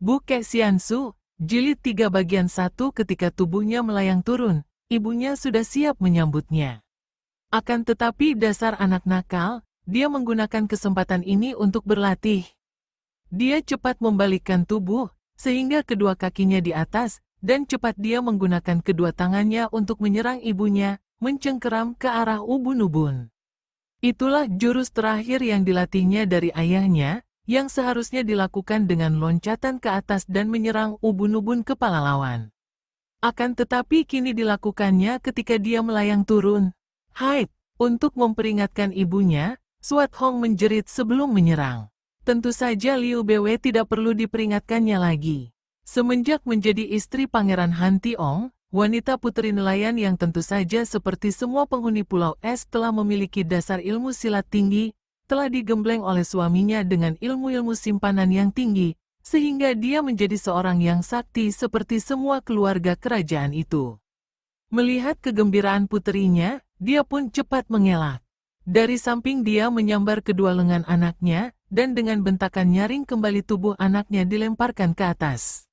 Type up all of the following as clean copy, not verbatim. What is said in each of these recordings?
Bu Kexiansu, Jilid 3 bagian 1. Ketika tubuhnya melayang turun, ibunya sudah siap menyambutnya. Akan tetapi dasar anak nakal, dia menggunakan kesempatan ini untuk berlatih. Dia cepat membalikkan tubuh, sehingga kedua kakinya di atas, dan cepat dia menggunakan kedua tangannya untuk menyerang ibunya, mencengkeram ke arah ubun-ubun. Itulah jurus terakhir yang dilatihnya dari ayahnya, yang seharusnya dilakukan dengan loncatan ke atas dan menyerang ubun-ubun kepala lawan. Akan tetapi kini dilakukannya ketika dia melayang turun. Haid, untuk memperingatkan ibunya, Suat Hong menjerit sebelum menyerang. Tentu saja Liu Bwe tidak perlu diperingatkannya lagi. Semenjak menjadi istri Pangeran Han Tiong, wanita putri nelayan yang tentu saja seperti semua penghuni Pulau Es telah memiliki dasar ilmu silat tinggi, telah digembleng oleh suaminya dengan ilmu-ilmu simpanan yang tinggi, sehingga dia menjadi seorang yang sakti seperti semua keluarga kerajaan itu. Melihat kegembiraan puterinya, dia pun cepat mengelak. Dari samping dia menyambar kedua lengan anaknya, dan dengan bentakan nyaring kembali tubuh anaknya dilemparkan ke atas.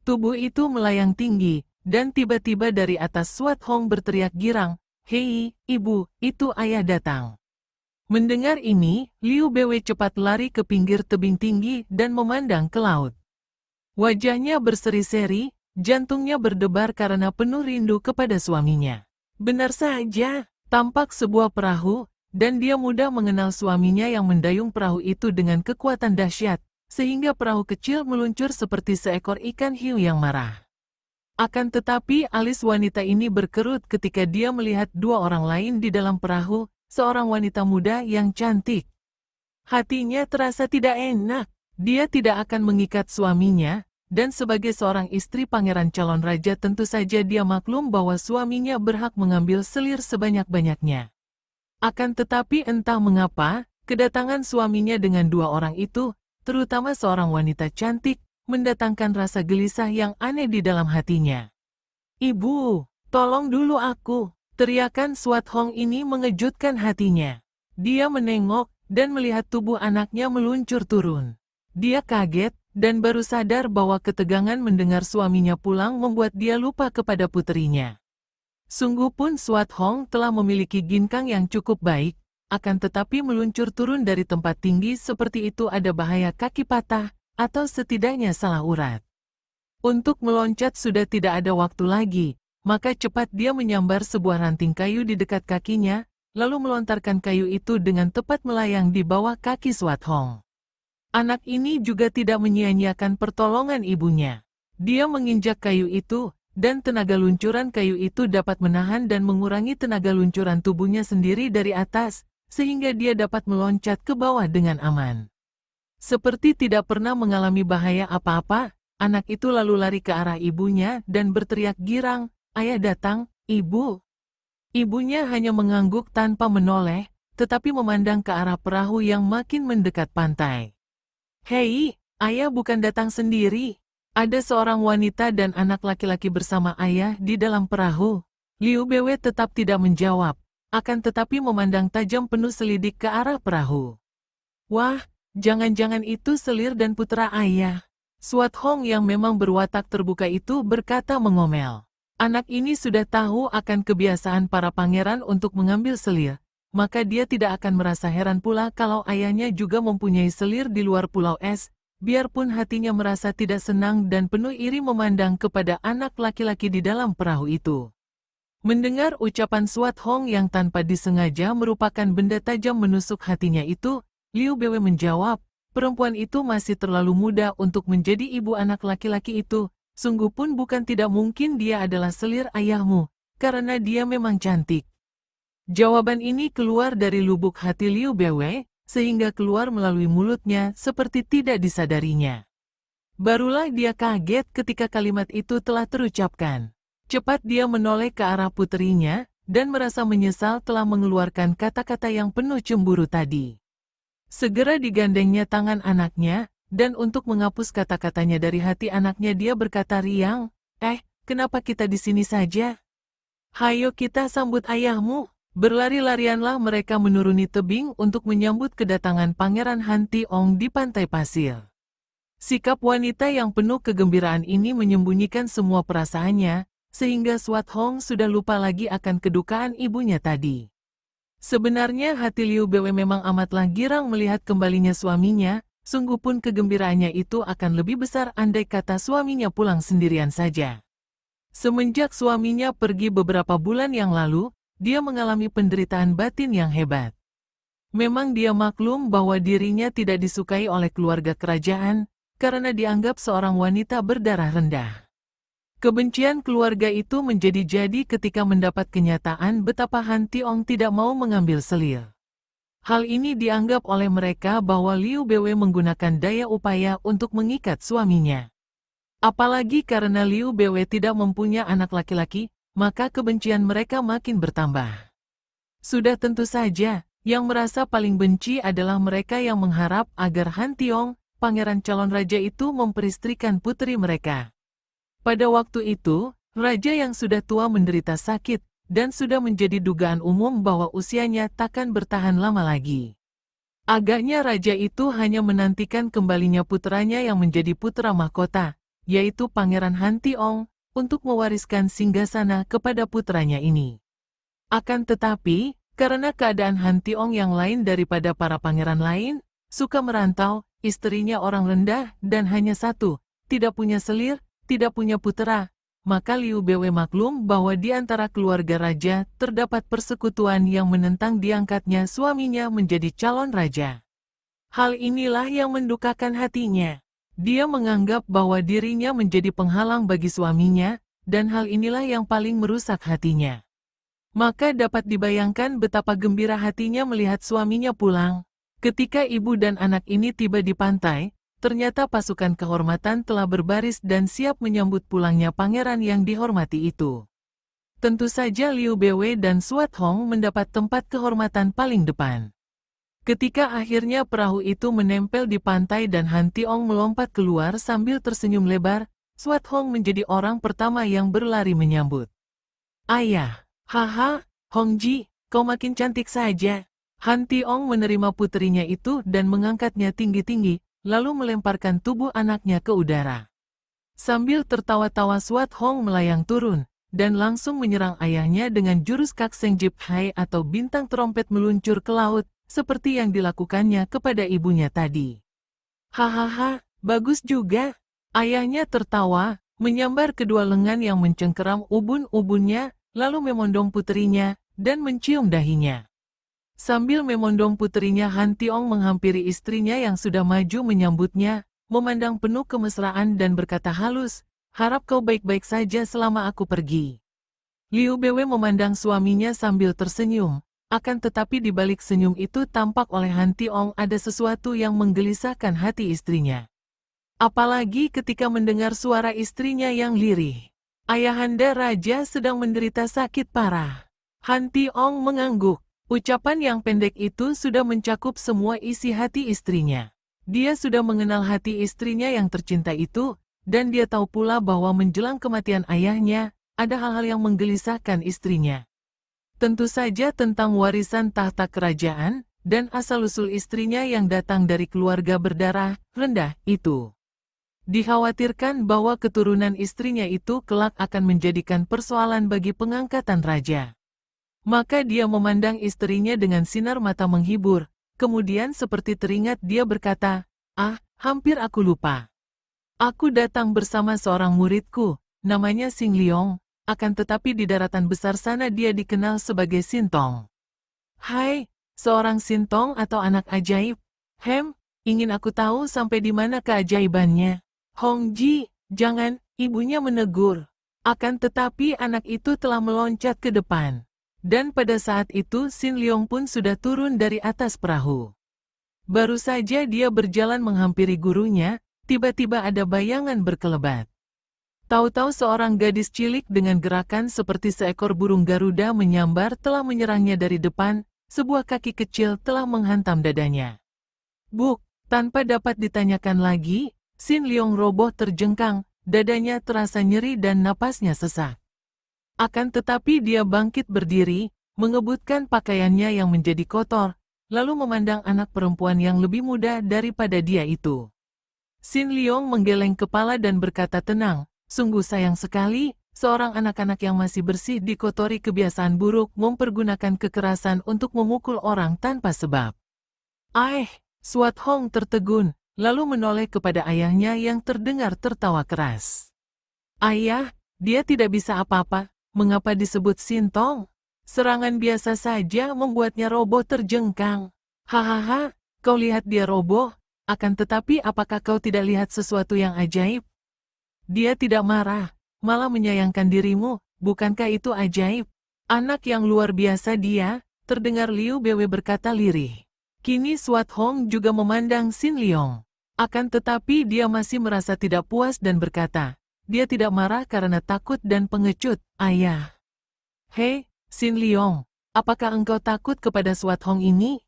Tubuh itu melayang tinggi, dan tiba-tiba dari atas Suat Hong berteriak girang, "Hei, ibu, itu ayah datang." Mendengar ini, Liu Bwe cepat lari ke pinggir tebing tinggi dan memandang ke laut. Wajahnya berseri-seri, jantungnya berdebar karena penuh rindu kepada suaminya. Benar saja, tampak sebuah perahu, dan dia mudah mengenal suaminya yang mendayung perahu itu dengan kekuatan dahsyat, sehingga perahu kecil meluncur seperti seekor ikan hiu yang marah. Akan tetapi alis wanita ini berkerut ketika dia melihat dua orang lain di dalam perahu, seorang wanita muda yang cantik. Hatinya terasa tidak enak, dia tidak akan mengikat suaminya, dan sebagai seorang istri pangeran calon raja tentu saja dia maklum bahwa suaminya berhak mengambil selir sebanyak-banyaknya. Akan tetapi entah mengapa, kedatangan suaminya dengan dua orang itu, terutama seorang wanita cantik, mendatangkan rasa gelisah yang aneh di dalam hatinya. "Ibu, tolong dulu aku!" Teriakan Suat Hong ini mengejutkan hatinya. Dia menengok, dan melihat tubuh anaknya meluncur turun. Dia kaget, dan baru sadar bahwa ketegangan mendengar suaminya pulang membuat dia lupa kepada puterinya. Sungguh pun Suat Hong telah memiliki ginkang yang cukup baik, akan tetapi meluncur turun dari tempat tinggi seperti itu ada bahaya kaki patah, atau setidaknya salah urat. Untuk meloncat sudah tidak ada waktu lagi, maka cepat dia menyambar sebuah ranting kayu di dekat kakinya, lalu melontarkan kayu itu dengan tepat melayang di bawah kaki Suat Hong. Anak ini juga tidak menyia-nyiakan pertolongan ibunya. Dia menginjak kayu itu, dan tenaga luncuran kayu itu dapat menahan dan mengurangi tenaga luncuran tubuhnya sendiri dari atas, sehingga dia dapat meloncat ke bawah dengan aman. Seperti tidak pernah mengalami bahaya apa-apa, anak itu lalu lari ke arah ibunya dan berteriak girang, "Ayah datang, ibu." Ibunya hanya mengangguk tanpa menoleh, tetapi memandang ke arah perahu yang makin mendekat pantai. "Hei, ayah bukan datang sendiri. Ada seorang wanita dan anak laki-laki bersama ayah di dalam perahu." Liu Bwe tetap tidak menjawab, akan tetapi memandang tajam penuh selidik ke arah perahu. "Wah, jangan-jangan itu selir dan putra ayah." Suat Hong yang memang berwatak terbuka itu berkata mengomel. Anak ini sudah tahu akan kebiasaan para pangeran untuk mengambil selir, maka dia tidak akan merasa heran pula kalau ayahnya juga mempunyai selir di luar Pulau Es, biarpun hatinya merasa tidak senang dan penuh iri memandang kepada anak laki-laki di dalam perahu itu. Mendengar ucapan Suat Hong yang tanpa disengaja merupakan benda tajam menusuk hatinya itu, Liu Bwe menjawab, "Perempuan itu masih terlalu muda untuk menjadi ibu anak laki-laki itu. Sungguh pun bukan tidak mungkin dia adalah selir ayahmu, karena dia memang cantik." Jawaban ini keluar dari lubuk hati Liu Bwe, sehingga keluar melalui mulutnya seperti tidak disadarinya. Barulah dia kaget ketika kalimat itu telah terucapkan. Cepat dia menoleh ke arah puterinya, dan merasa menyesal telah mengeluarkan kata-kata yang penuh cemburu tadi. Segera digandengnya tangan anaknya, dan untuk menghapus kata-katanya dari hati anaknya dia berkata riang, "Kenapa kita di sini saja? Hayo kita sambut ayahmu." Berlari-larianlah mereka menuruni tebing untuk menyambut kedatangan Pangeran Han Tiong di pantai pasir. Sikap wanita yang penuh kegembiraan ini menyembunyikan semua perasaannya, sehingga Swat Hong sudah lupa lagi akan kedukaan ibunya tadi. Sebenarnya hati Liu Bwe memang amatlah girang melihat kembalinya suaminya, sungguh pun kegembiraannya itu akan lebih besar andai kata suaminya pulang sendirian saja. Semenjak suaminya pergi beberapa bulan yang lalu, dia mengalami penderitaan batin yang hebat. Memang dia maklum bahwa dirinya tidak disukai oleh keluarga kerajaan, karena dianggap seorang wanita berdarah rendah. Kebencian keluarga itu menjadi-jadi ketika mendapat kenyataan betapa Han Tiong tidak mau mengambil selir. Hal ini dianggap oleh mereka bahwa Liu Bwe menggunakan daya upaya untuk mengikat suaminya. Apalagi karena Liu Bwe tidak mempunyai anak laki-laki, maka kebencian mereka makin bertambah. Sudah tentu saja, yang merasa paling benci adalah mereka yang mengharap agar Han Tiong, pangeran calon raja itu memperistrikan putri mereka. Pada waktu itu, raja yang sudah tua menderita sakit, dan sudah menjadi dugaan umum bahwa usianya takkan bertahan lama lagi. Agaknya raja itu hanya menantikan kembalinya putranya yang menjadi putra mahkota, yaitu Pangeran Han Tiong, untuk mewariskan singgasana kepada putranya ini. Akan tetapi, karena keadaan Han Tiong yang lain daripada para pangeran lain, suka merantau, istrinya orang rendah dan hanya satu, tidak punya selir, tidak punya putera, maka Liu Bwe maklum bahwa di antara keluarga raja terdapat persekutuan yang menentang diangkatnya suaminya menjadi calon raja. Hal inilah yang mendukakan hatinya. Dia menganggap bahwa dirinya menjadi penghalang bagi suaminya, dan hal inilah yang paling merusak hatinya. Maka dapat dibayangkan betapa gembira hatinya melihat suaminya pulang. Ketika ibu dan anak ini tiba di pantai, ternyata pasukan kehormatan telah berbaris dan siap menyambut pulangnya pangeran yang dihormati itu. Tentu saja Liu Bwe dan Swat Hong mendapat tempat kehormatan paling depan. Ketika akhirnya perahu itu menempel di pantai dan Han Tiong melompat keluar sambil tersenyum lebar, Swat Hong menjadi orang pertama yang berlari menyambut. Ayah, haha, Hongji, kau makin cantik saja. Han Tiong menerima putrinya itu dan mengangkatnya tinggi-tinggi, lalu melemparkan tubuh anaknya ke udara. Sambil tertawa-tawa Swat Hong melayang turun, dan langsung menyerang ayahnya dengan jurus Kak Seng Jip Hai atau bintang trompet meluncur ke laut, seperti yang dilakukannya kepada ibunya tadi. Hahaha, bagus juga. Ayahnya tertawa, menyambar kedua lengan yang mencengkeram ubun-ubunnya, lalu memondong putrinya, dan mencium dahinya. Sambil memondong putrinya, Han Tiong menghampiri istrinya yang sudah maju menyambutnya, memandang penuh kemesraan dan berkata halus, harap kau baik-baik saja selama aku pergi. Liu Bwe memandang suaminya sambil tersenyum, akan tetapi di balik senyum itu tampak oleh Han Tiong ada sesuatu yang menggelisahkan hati istrinya. Apalagi ketika mendengar suara istrinya yang lirih. Ayahanda raja sedang menderita sakit parah. Han Tiong mengangguk. Ucapan yang pendek itu sudah mencakup semua isi hati istrinya. Dia sudah mengenal hati istrinya yang tercinta itu, dan dia tahu pula bahwa menjelang kematian ayahnya, ada hal-hal yang menggelisahkan istrinya. Tentu saja tentang warisan tahta kerajaan, dan asal-usul istrinya yang datang dari keluarga berdarah rendah itu. Dikhawatirkan bahwa keturunan istrinya itu kelak akan menjadikan persoalan bagi pengangkatan raja. Maka dia memandang istrinya dengan sinar mata menghibur, kemudian seperti teringat dia berkata, hampir aku lupa. Aku datang bersama seorang muridku, namanya Xing Liong, akan tetapi di daratan besar sana dia dikenal sebagai Sintong. Hai, seorang Sintong atau anak ajaib? Ingin aku tahu sampai di mana keajaibannya. Hongji, jangan, ibunya menegur. Akan tetapi anak itu telah meloncat ke depan. Dan pada saat itu Xin Liong pun sudah turun dari atas perahu. Baru saja dia berjalan menghampiri gurunya, tiba-tiba ada bayangan berkelebat. Tahu-tahu seorang gadis cilik dengan gerakan seperti seekor burung Garuda menyambar telah menyerangnya dari depan, sebuah kaki kecil telah menghantam dadanya. Buk, tanpa dapat ditanyakan lagi, Xin Liong roboh terjengkang, dadanya terasa nyeri dan napasnya sesak. Akan tetapi dia bangkit berdiri, mengebutkan pakaiannya yang menjadi kotor, lalu memandang anak perempuan yang lebih muda daripada dia itu. Sin Liong menggeleng kepala dan berkata tenang, sungguh sayang sekali, seorang anak-anak yang masih bersih dikotori kebiasaan buruk mempergunakan kekerasan untuk memukul orang tanpa sebab. Suat Hong tertegun, lalu menoleh kepada ayahnya yang terdengar tertawa keras. Ayah, dia tidak bisa apa-apa, mengapa disebut Sintong? Serangan biasa saja membuatnya roboh terjengkang. Hahaha, kau lihat dia roboh, akan tetapi apakah kau tidak lihat sesuatu yang ajaib? Dia tidak marah, malah menyayangkan dirimu, bukankah itu ajaib? Anak yang luar biasa dia, terdengar Liu Bwe berkata lirih. Kini Suat Hong juga memandang Sin Liong. Akan tetapi dia masih merasa tidak puas dan berkata, dia tidak marah karena takut dan pengecut, ayah. Hei, Sin Liong, apakah engkau takut kepada Suat Hong ini?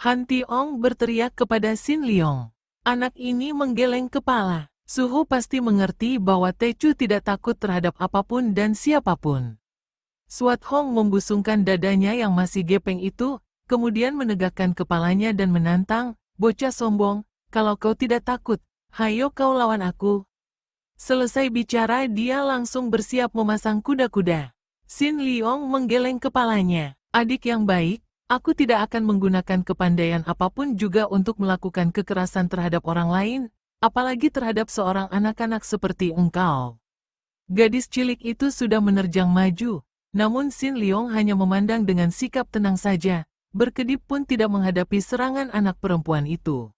Han Tiong berteriak kepada Sin Liong. Anak ini menggeleng kepala. Suhu pasti mengerti bahwa Tecu tidak takut terhadap apapun dan siapapun. Suat Hong membusungkan dadanya yang masih gepeng itu, kemudian menegakkan kepalanya dan menantang, bocah sombong, kalau kau tidak takut, hayo kau lawan aku. Selesai bicara dia langsung bersiap memasang kuda-kuda. Sin Liong menggeleng kepalanya. Adik yang baik, aku tidak akan menggunakan kepandaian apapun juga untuk melakukan kekerasan terhadap orang lain, apalagi terhadap seorang anak-anak seperti engkau. Gadis cilik itu sudah menerjang maju, namun Sin Liong hanya memandang dengan sikap tenang saja, berkedip pun tidak menghadapi serangan anak perempuan itu.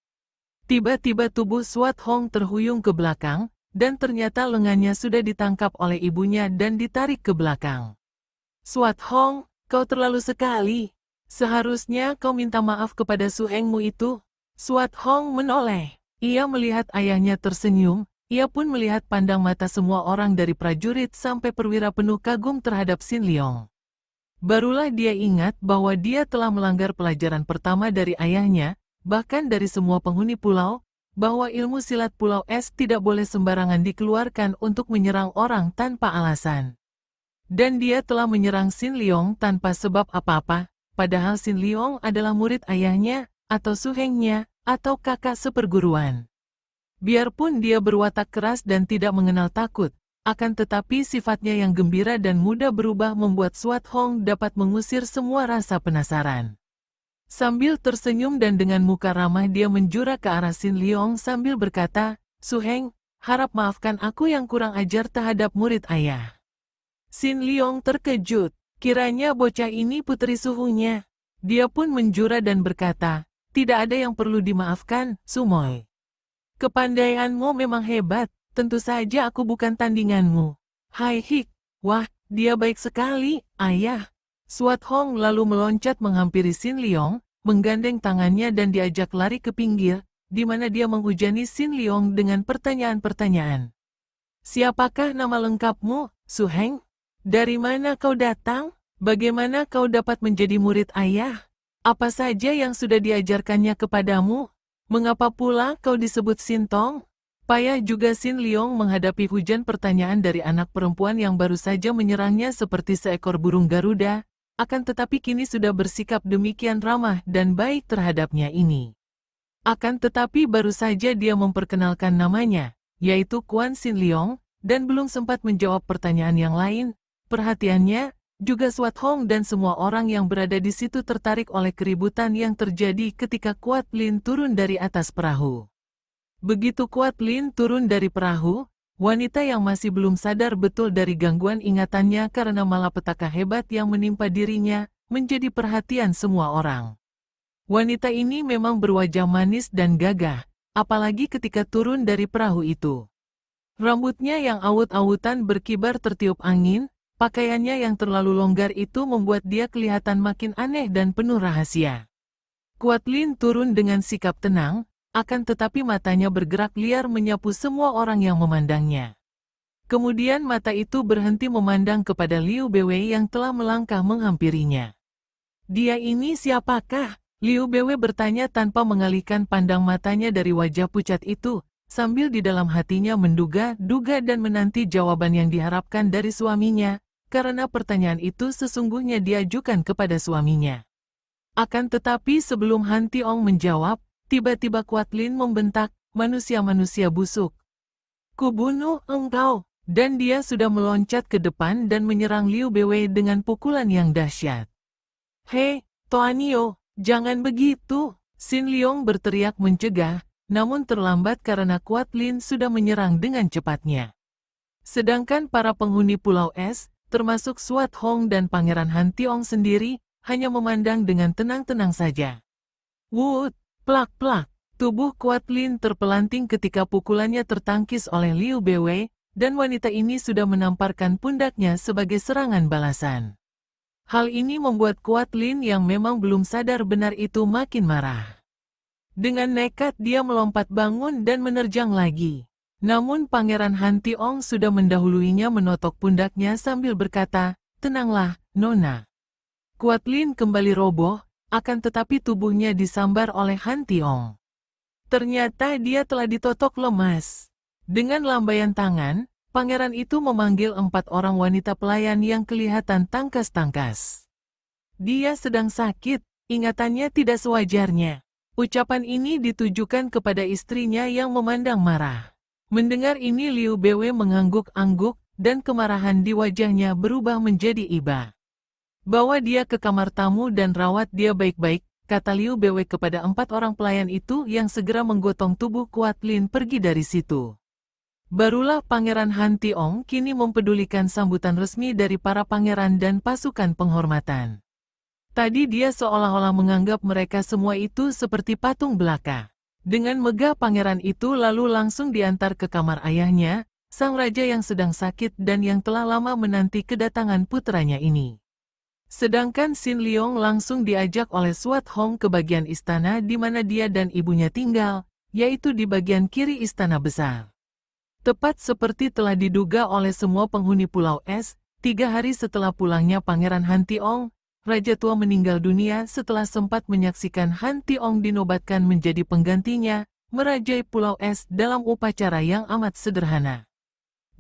Tiba-tiba tubuh Suat Hong terhuyung ke belakang, dan ternyata lengannya sudah ditangkap oleh ibunya dan ditarik ke belakang. Suat Hong, kau terlalu sekali. Seharusnya kau minta maaf kepada suhengmu itu. Suat Hong menoleh. Ia melihat ayahnya tersenyum, ia pun melihat pandang mata semua orang dari prajurit sampai perwira penuh kagum terhadap Sin Liong. Barulah dia ingat bahwa dia telah melanggar pelajaran pertama dari ayahnya, bahkan dari semua penghuni pulau, bahwa ilmu silat Pulau Es tidak boleh sembarangan dikeluarkan untuk menyerang orang tanpa alasan. Dan dia telah menyerang Sin Liong tanpa sebab apa-apa, padahal Sin Liong adalah murid ayahnya, atau suhengnya, atau kakak seperguruan. Biarpun dia berwatak keras dan tidak mengenal takut, akan tetapi sifatnya yang gembira dan mudah berubah membuat Suat Hong dapat mengusir semua rasa penasaran. Sambil tersenyum dan dengan muka ramah dia menjura ke arah Sin Liong sambil berkata, Suheng, harap maafkan aku yang kurang ajar terhadap murid ayah. Sin Liong terkejut, kiranya bocah ini putri suhunya. Dia pun menjura dan berkata, tidak ada yang perlu dimaafkan, Sumoy. Kepandaianmu memang hebat, tentu saja aku bukan tandinganmu. Hai Hik, wah, dia baik sekali, ayah. Suat Hong lalu meloncat menghampiri Sin Liong, menggandeng tangannya dan diajak lari ke pinggir, di mana dia menghujani Sin Liong dengan pertanyaan-pertanyaan. Siapakah nama lengkapmu, Suheng? Dari mana kau datang? Bagaimana kau dapat menjadi murid ayah? Apa saja yang sudah diajarkannya kepadamu? Mengapa pula kau disebut Sintong? Payah juga Sin Liong menghadapi hujan pertanyaan dari anak perempuan yang baru saja menyerangnya seperti seekor burung Garuda, akan tetapi kini sudah bersikap demikian ramah dan baik terhadapnya ini. Akan tetapi baru saja dia memperkenalkan namanya, yaitu Kuan Sin Liong, dan belum sempat menjawab pertanyaan yang lain, perhatiannya, juga Suat Hong dan semua orang yang berada di situ tertarik oleh keributan yang terjadi ketika Kuat Lin turun dari atas perahu. Begitu Kuat Lin turun dari perahu, wanita yang masih belum sadar betul dari gangguan ingatannya karena malapetaka hebat yang menimpa dirinya, menjadi perhatian semua orang. Wanita ini memang berwajah manis dan gagah, apalagi ketika turun dari perahu itu. Rambutnya yang awut-awutan berkibar tertiup angin, pakaiannya yang terlalu longgar itu membuat dia kelihatan makin aneh dan penuh rahasia. Kuat Lin turun dengan sikap tenang, akan tetapi matanya bergerak liar menyapu semua orang yang memandangnya. Kemudian mata itu berhenti memandang kepada Liu Bwe yang telah melangkah menghampirinya. Dia ini siapakah? Liu Bwe bertanya tanpa mengalihkan pandang matanya dari wajah pucat itu, sambil di dalam hatinya menduga-duga dan menanti jawaban yang diharapkan dari suaminya, karena pertanyaan itu sesungguhnya diajukan kepada suaminya. Akan tetapi sebelum Han Tiong menjawab, tiba-tiba Kuat Lin membentak, manusia-manusia busuk. Kubunuh engkau!" Dan dia sudah meloncat ke depan dan menyerang Liu Beiwei dengan pukulan yang dahsyat. "Hei, Tuanio, jangan begitu!" Xin Liong berteriak mencegah, namun terlambat karena Kuat Lin sudah menyerang dengan cepatnya. Sedangkan para penghuni Pulau Es, termasuk Suat Hong dan Pangeran Han Tiong sendiri, hanya memandang dengan tenang-tenang saja. Wut, plak-plak, tubuh Kuat Lin terpelanting ketika pukulannya tertangkis oleh Liu Beiwei, dan wanita ini sudah menamparkan pundaknya sebagai serangan balasan. Hal ini membuat Kuat Lin yang memang belum sadar benar itu makin marah. Dengan nekat dia melompat bangun dan menerjang lagi. Namun Pangeran Han Tiong sudah mendahuluinya menotok pundaknya sambil berkata, "Tenanglah, Nona." Kuat Lin kembali roboh, akan tetapi tubuhnya disambar oleh Han Tiong. Ternyata dia telah ditotok lemas. Dengan lambaian tangan, pangeran itu memanggil 4 orang wanita pelayan yang kelihatan tangkas-tangkas. "Dia sedang sakit, ingatannya tidak sewajarnya." Ucapan ini ditujukan kepada istrinya yang memandang marah. Mendengar ini Liu Beiwei mengangguk-angguk, dan kemarahan di wajahnya berubah menjadi iba. "Bawa dia ke kamar tamu dan rawat dia baik-baik," kata Liu Beiwei kepada 4 orang pelayan itu yang segera menggotong tubuh Kuat Lin pergi dari situ. Barulah Pangeran Han Tiong kini mempedulikan sambutan resmi dari para pangeran dan pasukan penghormatan. Tadi dia seolah-olah menganggap mereka semua itu seperti patung belaka. Dengan megah pangeran itu lalu langsung diantar ke kamar ayahnya, sang raja yang sedang sakit dan yang telah lama menanti kedatangan putranya ini. Sedangkan Xin Liong langsung diajak oleh Suat Hong ke bagian istana di mana dia dan ibunya tinggal, yaitu di bagian kiri istana besar. Tepat seperti telah diduga oleh semua penghuni Pulau Es, 3 hari setelah pulangnya Pangeran Han Tiong, Raja Tua meninggal dunia setelah sempat menyaksikan Han Tiong dinobatkan menjadi penggantinya, merajai Pulau Es dalam upacara yang amat sederhana.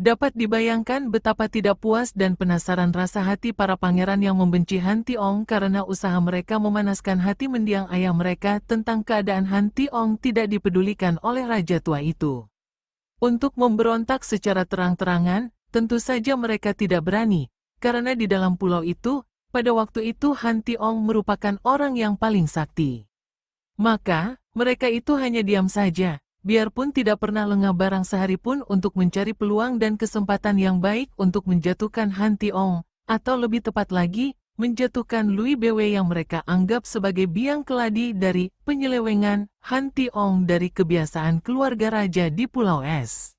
Dapat dibayangkan betapa tidak puas dan penasaran rasa hati para pangeran yang membenci Han Tiong karena usaha mereka memanaskan hati mendiang ayah mereka tentang keadaan Han Tiong tidak dipedulikan oleh Raja Tua itu. Untuk memberontak secara terang-terangan, tentu saja mereka tidak berani, karena di dalam pulau itu, pada waktu itu Han Tiong merupakan orang yang paling sakti. Maka, mereka itu hanya diam saja, biarpun tidak pernah lengah barang sehari pun untuk mencari peluang dan kesempatan yang baik untuk menjatuhkan Han Tiong, atau lebih tepat lagi, menjatuhkan Liu Beiwei yang mereka anggap sebagai biang keladi dari penyelewengan Han Tiong dari kebiasaan keluarga raja di Pulau Es.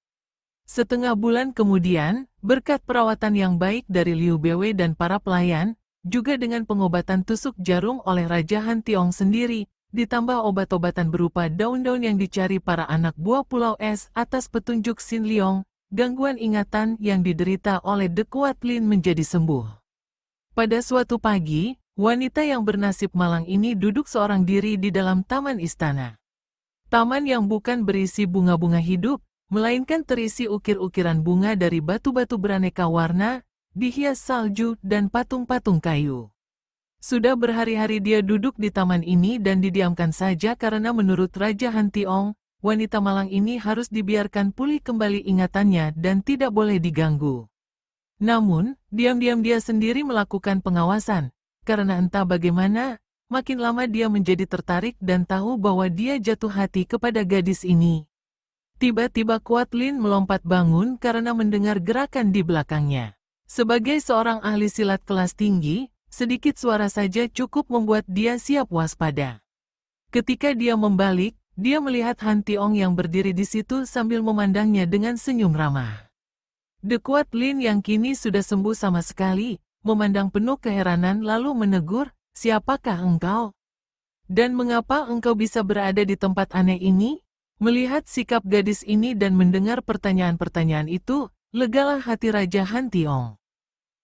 Setengah bulan kemudian, berkat perawatan yang baik dari Liu Beiwei dan para pelayan, juga dengan pengobatan tusuk jarum oleh Raja Han Tiong sendiri, ditambah obat-obatan berupa daun-daun yang dicari para anak buah Pulau Es atas petunjuk Xin Liong, gangguan ingatan yang diderita oleh The Kuat Lin menjadi sembuh. Pada suatu pagi, wanita yang bernasib malang ini duduk seorang diri di dalam taman istana. Taman yang bukan berisi bunga-bunga hidup, melainkan terisi ukir-ukiran bunga dari batu-batu beraneka warna, dihias salju dan patung-patung kayu. Sudah berhari-hari dia duduk di taman ini dan didiamkan saja karena menurut Raja Han Tiong, wanita malang ini harus dibiarkan pulih kembali ingatannya dan tidak boleh diganggu. Namun, diam-diam dia sendiri melakukan pengawasan, karena entah bagaimana, makin lama dia menjadi tertarik dan tahu bahwa dia jatuh hati kepada gadis ini. Tiba-tiba Kuat Lin melompat bangun karena mendengar gerakan di belakangnya. Sebagai seorang ahli silat kelas tinggi, sedikit suara saja cukup membuat dia siap waspada. Ketika dia membalik, dia melihat Han Tiong yang berdiri di situ sambil memandangnya dengan senyum ramah. The Kuat Lin yang kini sudah sembuh sama sekali, memandang penuh keheranan lalu menegur, "Siapakah engkau? Dan mengapa engkau bisa berada di tempat aneh ini?" Melihat sikap gadis ini dan mendengar pertanyaan-pertanyaan itu, legalah hati Raja Han Tiong.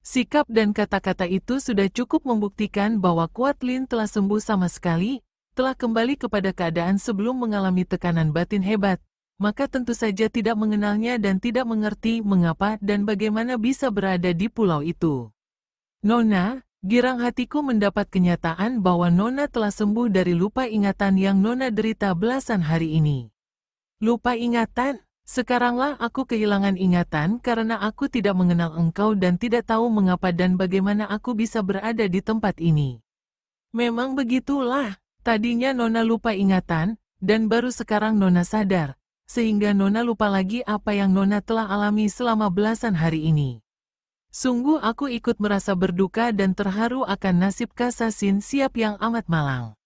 Sikap dan kata-kata itu sudah cukup membuktikan bahwa Kuat Lin telah sembuh sama sekali, telah kembali kepada keadaan sebelum mengalami tekanan batin hebat. Maka tentu saja tidak mengenalnya dan tidak mengerti mengapa dan bagaimana bisa berada di pulau itu. "Nona, girang hatiku mendapat kenyataan bahwa Nona telah sembuh dari lupa ingatan yang Nona derita belasan hari ini." Lupa ingatan? Sekaranglah aku kehilangan ingatan karena aku tidak mengenal engkau dan tidak tahu mengapa dan bagaimana aku bisa berada di tempat ini. Memang begitulah, tadinya Nona lupa ingatan, dan baru sekarang Nona sadar, sehingga Nona lupa lagi apa yang Nona telah alami selama belasan hari ini. Sungguh aku ikut merasa berduka dan terharu akan nasib Kasasin Siap yang amat malang.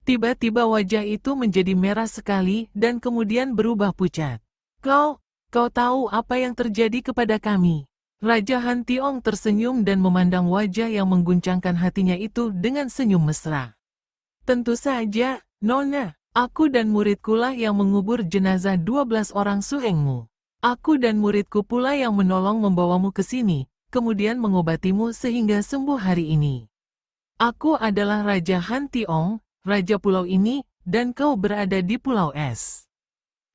Tiba-tiba wajah itu menjadi merah sekali dan kemudian berubah pucat. Kau tahu apa yang terjadi kepada kami? Raja Han Tiong tersenyum dan memandang wajah yang mengguncangkan hatinya itu dengan senyum mesra. Tentu saja, Nona, aku dan muridkulah yang mengubur jenazah 12 orang suhengmu. Aku dan muridku pula yang menolong membawamu ke sini, kemudian mengobatimu sehingga sembuh hari ini. Aku adalah Raja Han Tiong, Raja Pulau ini, dan kau berada di Pulau Es.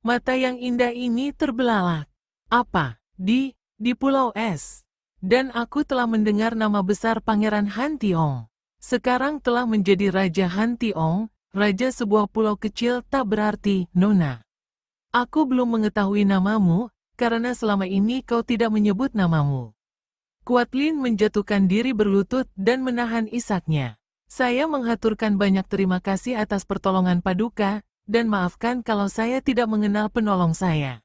Mata yang indah ini terbelalak. Apa? Di Pulau Es. Dan aku telah mendengar nama besar Pangeran Han Tiong. Sekarang telah menjadi Raja Han Tiong, Raja sebuah pulau kecil tak berarti, Nona. Aku belum mengetahui namamu, karena selama ini kau tidak menyebut namamu. Kuatlin menjatuhkan diri berlutut dan menahan isaknya. Saya menghaturkan banyak terima kasih atas pertolongan Paduka, dan maafkan kalau saya tidak mengenal penolong saya.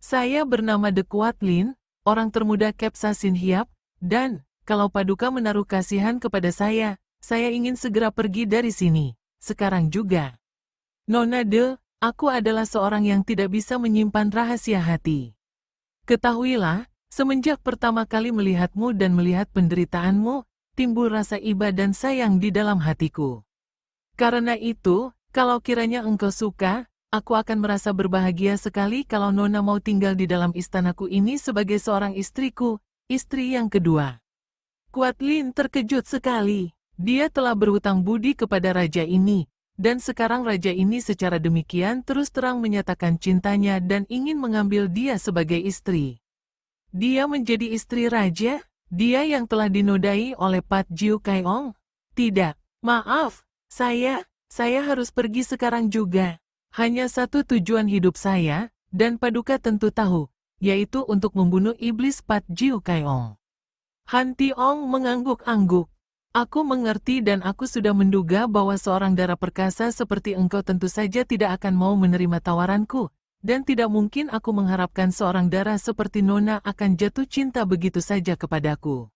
Saya bernama De Kuatlin, orang termuda Kepsasin Hiap, dan, kalau Paduka menaruh kasihan kepada saya ingin segera pergi dari sini, sekarang juga. Nona De, aku adalah seorang yang tidak bisa menyimpan rahasia hati. Ketahuilah, semenjak pertama kali melihatmu dan melihat penderitaanmu, timbul rasa iba dan sayang di dalam hatiku. Karena itu, kalau kiranya engkau suka, aku akan merasa berbahagia sekali kalau Nona mau tinggal di dalam istanaku ini sebagai seorang istriku, istri yang kedua. Kuatlin terkejut sekali. Dia telah berhutang budi kepada raja ini, dan sekarang raja ini secara demikian terus terang menyatakan cintanya dan ingin mengambil dia sebagai istri. Dia menjadi istri raja? Dia yang telah dinodai oleh Pat Jiu Kaiong? Tidak, maaf, saya harus pergi sekarang juga. Hanya satu tujuan hidup saya, dan Paduka tentu tahu, yaitu untuk membunuh iblis Pat Jiu Kaiong. Han Tiong mengangguk-angguk. Aku mengerti dan aku sudah menduga bahwa seorang darah perkasa seperti engkau tentu saja tidak akan mau menerima tawaranku, dan tidak mungkin aku mengharapkan seorang darah seperti Nona akan jatuh cinta begitu saja kepadaku.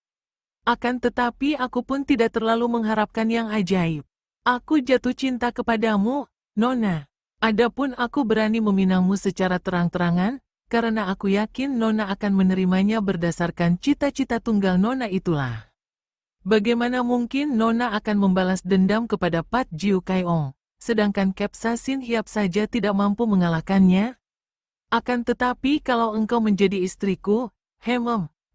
Akan tetapi aku pun tidak terlalu mengharapkan yang ajaib. Aku jatuh cinta kepadamu, Nona. Adapun aku berani meminangmu secara terang-terangan, karena aku yakin Nona akan menerimanya berdasarkan cita-cita tunggal Nona itulah. Bagaimana mungkin Nona akan membalas dendam kepada Pat Jiu Kaiong, sedangkan Kepsasin Hiap saja tidak mampu mengalahkannya? Akan tetapi kalau engkau menjadi istriku,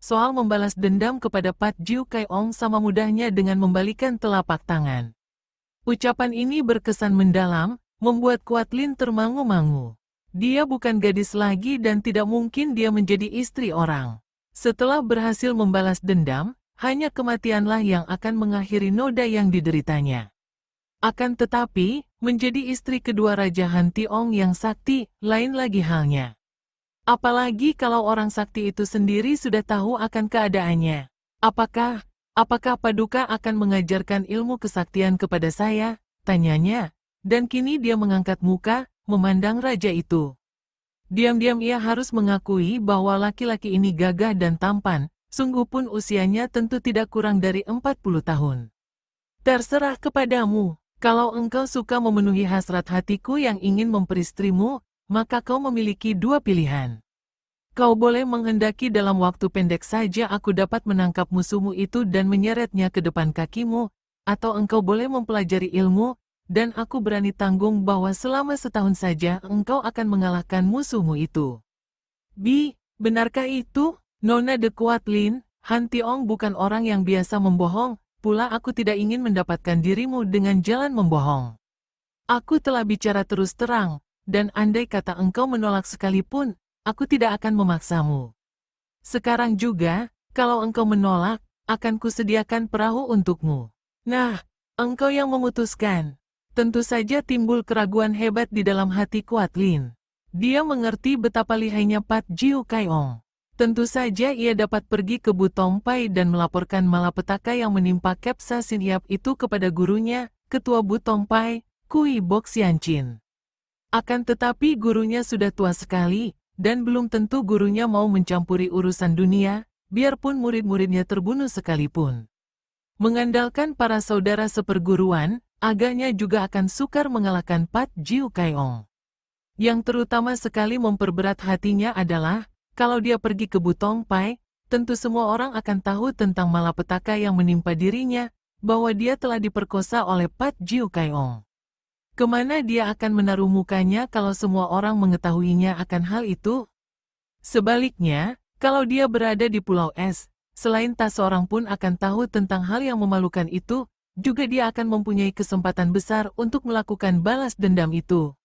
soal membalas dendam kepada Pat Jiu Kaiong sama mudahnya dengan membalikan telapak tangan. Ucapan ini berkesan mendalam, membuat Kuatlin termangu-mangu. Dia bukan gadis lagi dan tidak mungkin dia menjadi istri orang. Setelah berhasil membalas dendam, hanya kematianlah yang akan mengakhiri noda yang dideritanya. Akan tetapi, menjadi istri kedua Raja Han Tiong yang sakti, lain lagi halnya. Apalagi kalau orang sakti itu sendiri sudah tahu akan keadaannya. Apakah Paduka akan mengajarkan ilmu kesaktian kepada saya? Tanyanya, dan kini dia mengangkat muka, memandang raja itu. Diam-diam ia harus mengakui bahwa laki-laki ini gagah dan tampan, sungguh pun usianya tentu tidak kurang dari 40 tahun. Terserah kepadamu, kalau engkau suka memenuhi hasrat hatiku yang ingin memperistrimu, maka kau memiliki dua pilihan. Kau boleh menghendaki dalam waktu pendek saja aku dapat menangkap musuhmu itu dan menyeretnya ke depan kakimu, atau engkau boleh mempelajari ilmu, dan aku berani tanggung bahwa selama setahun saja engkau akan mengalahkan musuhmu itu. Benarkah itu? Nona De Kuatlin, Han Tiong bukan orang yang biasa membohong, pula aku tidak ingin mendapatkan dirimu dengan jalan membohong. Aku telah bicara terus terang, dan andai kata engkau menolak sekalipun, aku tidak akan memaksamu. Sekarang juga, kalau engkau menolak, akan kusediakan perahu untukmu. Nah, engkau yang memutuskan. Tentu saja timbul keraguan hebat di dalam hati Kuatlin. Dia mengerti betapa lihainya Pat Jiu Kaiong. Tentu saja ia dapat pergi ke Butong Pai dan melaporkan malapetaka yang menimpa Kepsa Sin Hiap itu kepada gurunya, Ketua Butong Pai, Kui Bok Sianchin. Akan tetapi gurunya sudah tua sekali, dan belum tentu gurunya mau mencampuri urusan dunia, biarpun murid-muridnya terbunuh sekalipun. Mengandalkan para saudara seperguruan, agaknya juga akan sukar mengalahkan Pat Jiu Kaiong. Yang terutama sekali memperberat hatinya adalah, kalau dia pergi ke Butong Pai, tentu semua orang akan tahu tentang malapetaka yang menimpa dirinya, bahwa dia telah diperkosa oleh Pat Jiu Kaiong. Kemana dia akan menaruh mukanya kalau semua orang mengetahuinya akan hal itu? Sebaliknya, kalau dia berada di Pulau Es, selain tak seorang pun akan tahu tentang hal yang memalukan itu, juga dia akan mempunyai kesempatan besar untuk melakukan balas dendam itu.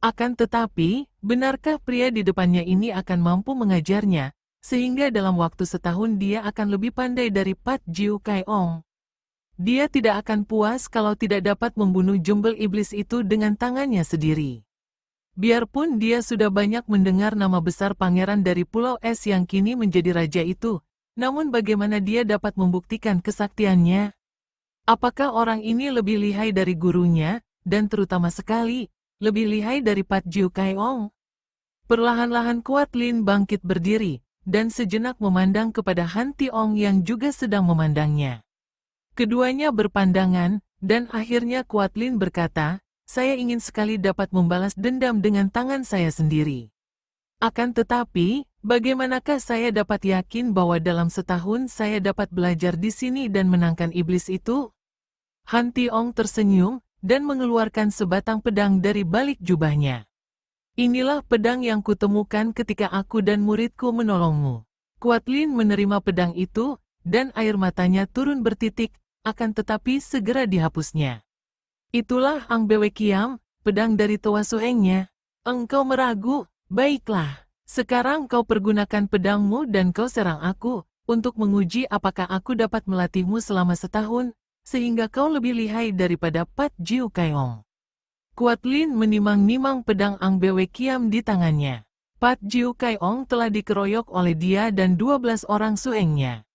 Akan tetapi, benarkah pria di depannya ini akan mampu mengajarnya, sehingga dalam waktu setahun dia akan lebih pandai dari Pat Jiu Kaiong? Dia tidak akan puas kalau tidak dapat membunuh jembel iblis itu dengan tangannya sendiri. Biarpun dia sudah banyak mendengar nama besar pangeran dari Pulau Es yang kini menjadi raja itu, namun bagaimana dia dapat membuktikan kesaktiannya? Apakah orang ini lebih lihai dari gurunya, dan terutama sekali, lebih lihai dari Pat Jiu Kaiong? Perlahan-lahan Kuat Lin bangkit berdiri, dan sejenak memandang kepada Han Tiong yang juga sedang memandangnya. Keduanya berpandangan, dan akhirnya Kuat Lin berkata, saya ingin sekali dapat membalas dendam dengan tangan saya sendiri. Akan tetapi, bagaimanakah saya dapat yakin bahwa dalam setahun saya dapat belajar di sini dan menangkan iblis itu? Han Tiong tersenyum, dan mengeluarkan sebatang pedang dari balik jubahnya. Inilah pedang yang kutemukan ketika aku dan muridku menolongmu. Kuat Lin menerima pedang itu, dan air matanya turun bertitik, akan tetapi segera dihapusnya. Itulah Ang Bewe Kiam, pedang dari Toa Suhengnya. Engkau meragu, baiklah. Sekarang kau pergunakan pedangmu dan kau serang aku, untuk menguji apakah aku dapat melatihmu selama setahun, sehingga kau lebih lihai daripada Pat Jiu Kaiong. Kuat Lin menimang-nimang pedang Ang Bewe Kiam di tangannya. Pat Jiu Kaiong telah dikeroyok oleh dia dan 12 orang suengnya.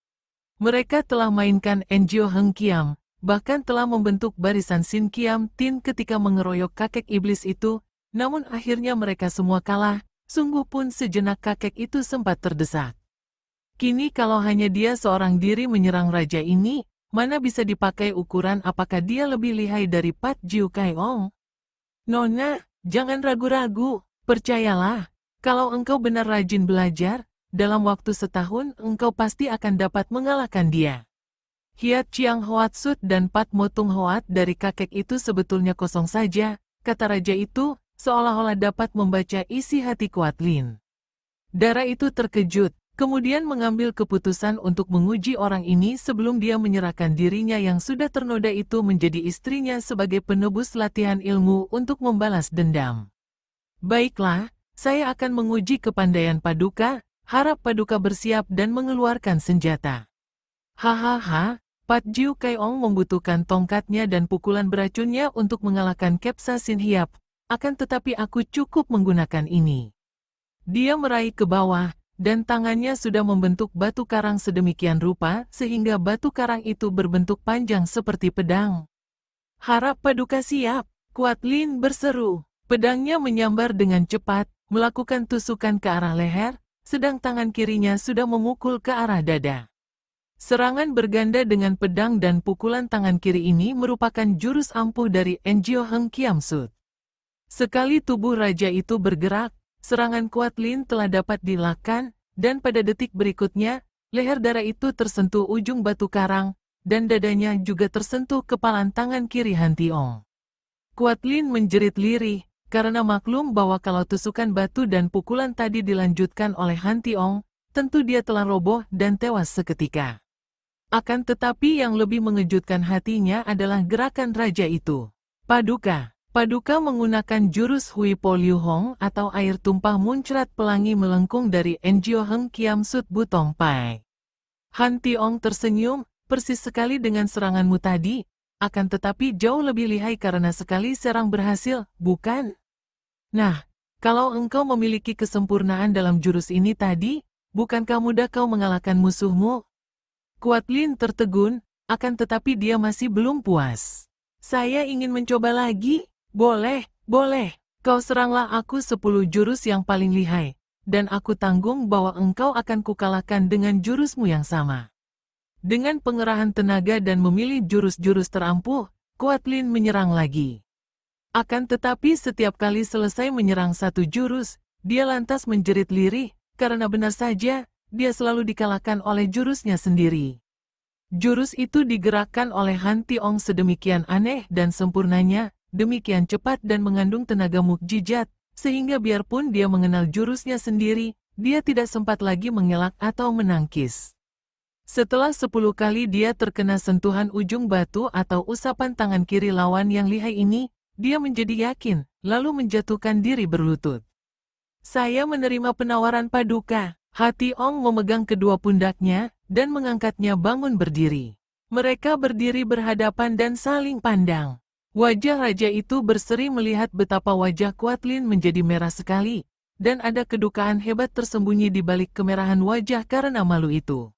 Mereka telah mainkan Enjio Heng Kiam, bahkan telah membentuk barisan Sin Kiam Tin ketika mengeroyok kakek iblis itu, namun akhirnya mereka semua kalah, sungguh pun sejenak kakek itu sempat terdesak. Kini kalau hanya dia seorang diri menyerang raja ini, mana bisa dipakai ukuran apakah dia lebih lihai dari Pat Jiu Kaiong? Nona, jangan ragu-ragu, percayalah, kalau engkau benar rajin belajar, dalam waktu setahun engkau pasti akan dapat mengalahkan dia. Hiat Chiang Hoat Sut dan Pat Motung Hoat dari kakek itu sebetulnya kosong saja, kata raja itu, seolah-olah dapat membaca isi hati Kuat Lin. Dara itu terkejut, kemudian mengambil keputusan untuk menguji orang ini sebelum dia menyerahkan dirinya yang sudah ternoda itu menjadi istrinya sebagai penebus latihan ilmu untuk membalas dendam. Baiklah, saya akan menguji kepandaian Paduka, harap Paduka bersiap dan mengeluarkan senjata. Hahaha, Pat Jiu Kaiong membutuhkan tongkatnya dan pukulan beracunnya untuk mengalahkan Kepsa Sin Hiap, akan tetapi aku cukup menggunakan ini. Dia meraih ke bawah, dan tangannya sudah membentuk batu karang sedemikian rupa sehingga batu karang itu berbentuk panjang seperti pedang. Harap Paduka siap, Kuat Lin berseru. Pedangnya menyambar dengan cepat, melakukan tusukan ke arah leher, sedang tangan kirinya sudah memukul ke arah dada. Serangan berganda dengan pedang dan pukulan tangan kiri ini merupakan jurus ampuh dari Enjio Heng Kiam Sut. Sekali tubuh raja itu bergerak, serangan Kuat Lin telah dapat dielakkan, dan pada detik berikutnya, leher Dara itu tersentuh ujung batu karang, dan dadanya juga tersentuh kepalan tangan kiri Han Tiong. Kuat Lin menjerit lirih, karena maklum bahwa kalau tusukan batu dan pukulan tadi dilanjutkan oleh Han Tiong, tentu dia telah roboh dan tewas seketika. Akan tetapi yang lebih mengejutkan hatinya adalah gerakan raja itu. Paduka. Paduka menggunakan jurus Hui Po Liu Hong atau air tumpah muncrat pelangi melengkung dari Enjio Heng Kiam Sut Butong Pai. Han Tiong tersenyum, persis sekali dengan seranganmu tadi, akan tetapi jauh lebih lihai karena sekali serang berhasil, bukan? Nah, Kalau engkau memiliki kesempurnaan dalam jurus ini tadi, bukankah mudah kau mengalahkan musuhmu? Kuat Lin tertegun, akan tetapi dia masih belum puas. Saya ingin mencoba lagi. Boleh, boleh. Kau seranglah aku 10 jurus yang paling lihai, dan aku tanggung bahwa engkau akan kukalahkan dengan jurusmu yang sama. Dengan pengerahan tenaga dan memilih jurus-jurus terampuh, Kuat Lin menyerang lagi. Akan tetapi setiap kali selesai menyerang satu jurus, dia lantas menjerit lirih, karena benar saja, dia selalu dikalahkan oleh jurusnya sendiri. Jurus itu digerakkan oleh Han Tiong sedemikian aneh dan sempurnanya, demikian cepat dan mengandung tenaga mukjizat, sehingga biarpun dia mengenal jurusnya sendiri, dia tidak sempat lagi mengelak atau menangkis. Setelah 10 kali dia terkena sentuhan ujung batu atau usapan tangan kiri lawan yang lihai ini, dia menjadi yakin, lalu menjatuhkan diri berlutut. Saya menerima penawaran Paduka. Hati Ong memegang kedua pundaknya, dan mengangkatnya bangun berdiri. Mereka berdiri berhadapan dan saling pandang. Wajah raja itu berseri melihat betapa wajah Kuat Lin menjadi merah sekali, dan ada kedukaan hebat tersembunyi di balik kemerahan wajah karena malu itu.